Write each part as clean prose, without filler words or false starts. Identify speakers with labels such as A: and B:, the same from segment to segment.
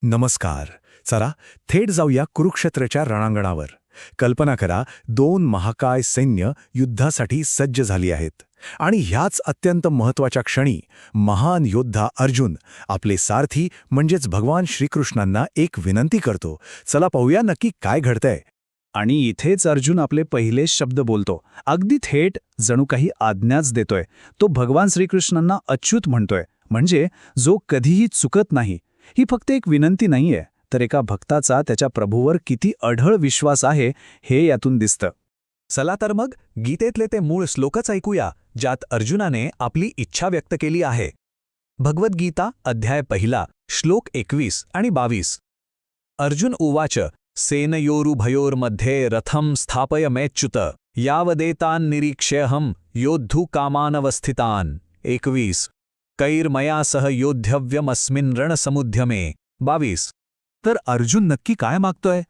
A: नमस्कार. चला थेट जाऊया कुरुक्षेत्राच्या रणांगणावर. कल्पना करा, दोन महाकाय सैन्य युद्धासाठी सज्ज झाली आहेत. आणि ह्याच अत्यंत महत्त्वाच्या क्षणी महान योद्धा अर्जुन आपले सारथी म्हणजेच भगवान श्रीकृष्णांना एक विनंती करतो. चला पाहूया नक्की काय घडतंय.
B: आणि इथेच अर्जुन आपले पहिले शब्द बोलतो, अगदी थेट, जणू काही आज्ञाच देतोय. तो भगवान श्रीकृष्णांना अच्युत म्हणतोय, म्हणजे जो कधीही चुकत नाही. ही फक्त एक विनंती नाहीये, तर एका भक्ताचा त्याच्या प्रभूवर किती अढळ विश्वास आहे हे यातून दिसतं.
C: चला तर मग गीतेतले ते मूळ श्लोकच ऐकूया, ज्यात अर्जुनाने आपली इच्छा व्यक्त केली आहे. भगवद्गीता अध्याय 1 श्लोक 21 आणि 22. अर्जुन उवाच सेनयोरुभयोर्मध्ये रथं स्थापयमेच्युत यावदेतान् निरीक्ष्यहं योद्धुकामानवस्थितान्. 21. कैर्मया सह योद्धव्यमस्मिन् रणसमुद्यमे. 22.
B: तर अर्जुन नक्की काय मागतोय?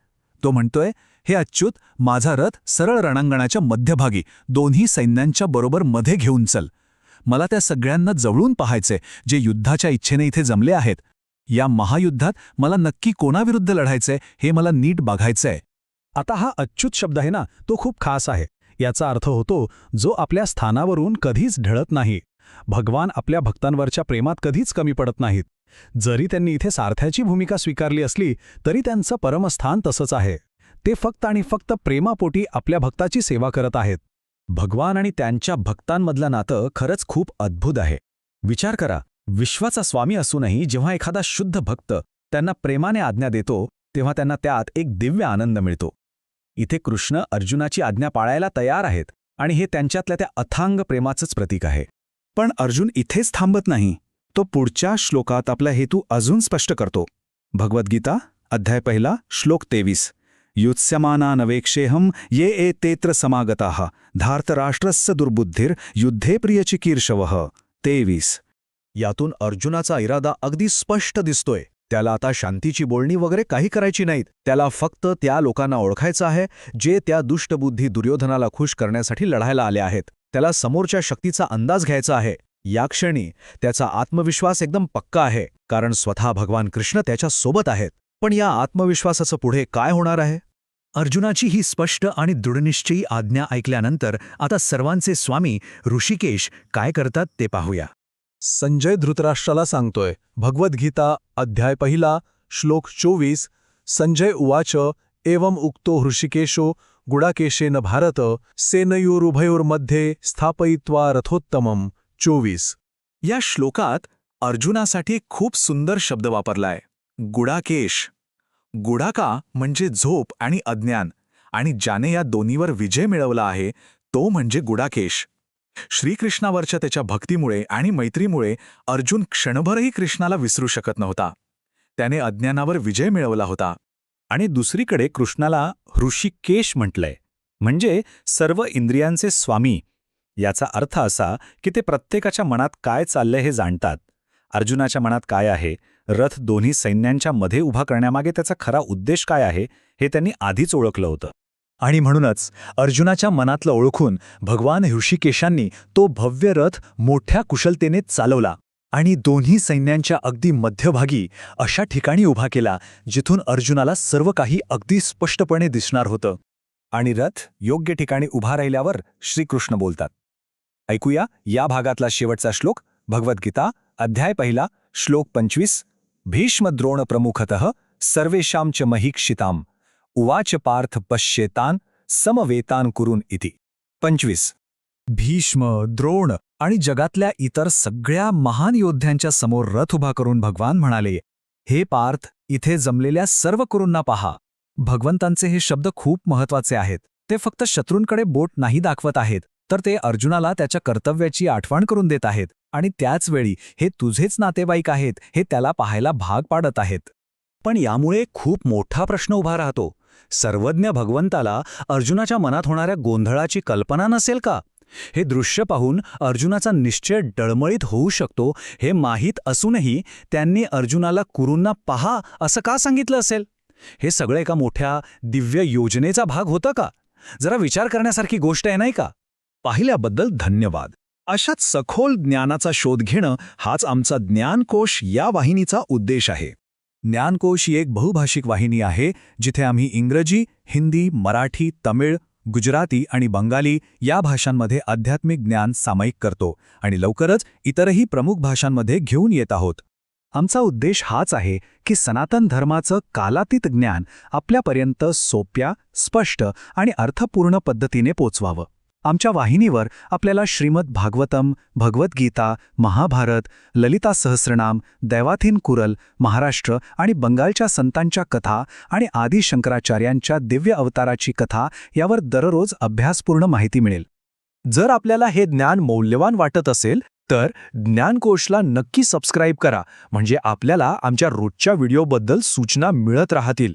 B: तो म्हणतोय, हे अच्युत, माझा रथ सरळ रणांगणाच्या मध्यभागी दोन्ही सैन्यांच्या बरोबर मध्ये घेऊन चल. मला त्या सगळ्यांना जवळून पाहायचे जे युद्धाच्या इच्छेने इथे जमले आहेत. या महायुद्धात मला नक्की कोणाविरुद्ध लढायचंय हे मला नीट बघायचंय.
C: आता हा अच्युत शब्द आहे ना, तो खूप खास आहे. याचा अर्थ होतो जो आपल्या स्थानावरून कधीच ढळत नाही. भगवान आपल्या भक्तांवरच्या प्रेमात कधीच कमी पडत नाहीत. जरी त्यांनी इथे सारथ्याची भूमिका स्वीकारली असली तरी त्यांचं परमस्थान तसंच आहे. ते फक्त आणि फक्त प्रेमापोटी आपल्या भक्ताची सेवा करत आहेत. भगवान आणि त्यांच्या भक्तांमधलं नातं खरंच खूप अद्भुत आहे. विचार करा, विश्वाचा स्वामी असूनही जेव्हा एखादा शुद्ध भक्त त्यांना प्रेमाने आज्ञा देतो तेव्हा त्यांना त्यात एक दिव्य आनंद मिळतो. इथे कृष्ण अर्जुनाची आज्ञा पाळायला तयार आहेत आणि हे त्यांच्यातल्या त्या अथांग प्रेमाचंच प्रतीक आहे.
B: पण अर्जुन इथेच थांबत नाही. तो पुढच्या श्लोकात आपला हेतू अजून स्पष्ट करतो. भगवद्गीता अध्याय 1 श्लोक 23. युत्स्यमानानवेक्षेहं ये एतेत्र समागताः धार्तराष्ट्रस्य दुर्बुद्धिर युद्धे प्रियचिकीर्षवः. 23.
C: यातून अर्जुनाचा इरादा अगदी स्पष्ट दिसतोय. त्याला आता शांतीची बोलणी वगैरे काही करायची नाहीत. त्याला फक्त त्या लोकांना ओळखायचं आहे जे त्या दुष्टबुद्धी दुर्योधनाला खुश करण्यासाठी लढायला आले आहेत. त्याला समोरच्या शक्तीचा अंदाज घ्यायचा आहे. या क्षणी त्याचा आत्मविश्वास एकदम पक्का आहे, कारण स्वतः भगवान कृष्ण त्याच्या सोबत आहेत. पण या आत्मविश्वासाचं पुढे काय होणार आहे? अर्जुनाची ही स्पष्ट आणि दृढनिश्चयी आज्ञा ऐकल्यानंतर आता सर्वांचे स्वामी ऋषिकेश काय करतात ते पाहूया.
D: संजय धृतराष्ट्राला सांगतोय. भगवद्गीता अध्याय 1 श्लोक 24. संजय उवाच एवं उक्तो हृषिकेशो गुडाकेशेन भारत सेनयोरुभयोर्मध्ये स्थापयित्वा रथोत्तमम्. 24.
C: या श्लोकात अर्जुनासाठी एक खूप सुंदर शब्द वापरलाय, गुडाकेश. गुडाका म्हणजे झोप आणि अज्ञान, आणि ज्याने या दोन्हीवर विजय मिळवला आहे तो म्हणजे गुडाकेश. श्रीकृष्णावरच्या त्याच्या भक्तीमुळे आणि मैत्रीमुळे अर्जुन क्षणभरही कृष्णाला विसरू शकत नव्हता. त्याने अज्ञानावर विजय मिळवला होता.
B: आणि दुसरीकडे कृष्णाला हृषिकेश म्हटलंय, म्हणजे सर्व इंद्रियांचे स्वामी. याचा अर्थ असा की ते प्रत्येकाच्या मनात काय चाललंय हे जाणतात. अर्जुनाच्या मनात काय आहे, रथ दोन्ही सैन्यांच्या मध्ये उभा करण्यामागे त्याचा खरा उद्देश काय आहे हे त्यांनी आधीच ओळखलं होतं.
C: आणि म्हणूनच अर्जुनाच्या मनातलं ओळखून भगवान ऋषिकेशांनी तो भव्य रथ मोठ्या कुशलतेने चालवला आणि दोन्ही सैन्यांच्या अगदी मध्यभागी अशा ठिकाणी उभा केला जिथून अर्जुनाला सर्व काही अगदी स्पष्टपणे दिसणार होतं. आणि रथ योग्य ठिकाणी उभा राहिल्यावर श्रीकृष्ण बोलतात. ऐकूया या भागातला शेवटचा श्लोक. भगवद्गीता अध्याय 1 श्लोक 25. भीष्मद्रोण प्रमुखतः सर्वेषां च महीक्षिताम् उवाच पार्थ पश्येतान् समवेतान् कुरुन इति. 25. भीष्म, द्रोण आणि जगातल्या इतर सगळ्या महान योद्ध्यांच्या समोर रथ उभा करून भगवान म्हणाले, हे पार्थ, इथे जमलेल्या सर्व कुरूंना पहा. भगवंतांचे हे शब्द खूप महत्वाचे आहेत. ते फक्त शत्रूंकडे बोट नाही दाखवत आहेत, तर ते अर्जुनाला त्याच्या कर्तव्याची आठवण करून देत आहेत. आणि त्याच वेळी हे तुझेच नातेवाईक आहेत हे त्याला पाहायला भाग पाडत आहेत.
B: पण यामुळे खूप मोठा प्रश्न उभा राहतो. सर्वज्ञ भगवंताला अर्जुनाच्या मनात होणाऱ्या गोंधळाची कल्पना नसेल का? हे दृश्य पाहून अर्जुनाचा निश्चय डळमळीत होऊ शकतो. हे माहीत असूनही त्यांनी अर्जुनाला कुरूंना पहा असं का सांगितलं असेल? हे सगळं एका मोठ्या दिव्य योजनेचा भाग होतं का? जरा विचार करण्यासारखी गोष्ट आहे, नाही का?
C: पाहिल्याबद्दल धन्यवाद. अशाच सखोल ज्ञानाचा शोध घेणं हाच आमचा ज्ञानकोश या वाहिनीचा उद्देश आहे. ज्ञानकोश ही एक बहुभाषिक वाहिनी आहे जिथे आम्ही इंग्रजी, हिंदी, मराठी, तमिळ, गुजराती आणि बंगाली या भाषांमध्ये आध्यात्मिक ज्ञान सामायिक करतो आणि लवकरच इतरही प्रमुख भाषांमध्ये घेऊन येत आहोत. आमचा उद्देश हाच आहे की सनातन धर्माचं कालातीत ज्ञान आपल्यापर्यंत सोप्या, स्पष्ट आणि अर्थपूर्ण पद्धतीने पोचवावं. आमच्या वाहिनीवर आपल्याला श्रीमद भागवतम, भगवद्गीता, महाभारत, ललिता सहस्रनाम, दैवाथीन कुरल, महाराष्ट्र आणि बंगालच्या संतांच्या कथा आणि आदि शंकराचार्यांच्या दिव्य अवताराची कथा यावर दररोज अभ्यासपूर्ण माहिती मिळेल.
D: जर आपल्याला हे ज्ञान मौल्यवान वाटत असेल तर ज्ञानकोशला नक्की सबस्क्राईब करा, म्हणजे आपल्याला आमच्या रोजच्या व्हिडिओबद्दल सूचना मिळत राहतील.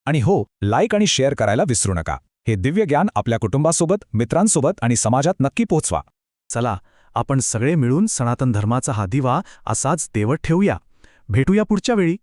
C: आणि हो, लाईक आणि शेअर करायला विसरू नका. हे दिव्य ज्ञान आपल्या कुटुंबासोबत, मित्रांसोबत आणि समाजात नक्की पोहोचवा.
D: चला, आपण सगळे मिळून सनातन धर्माचा हा दिवा असाच तेवत ठेवूया. भेटूया पुढच्या वेळी.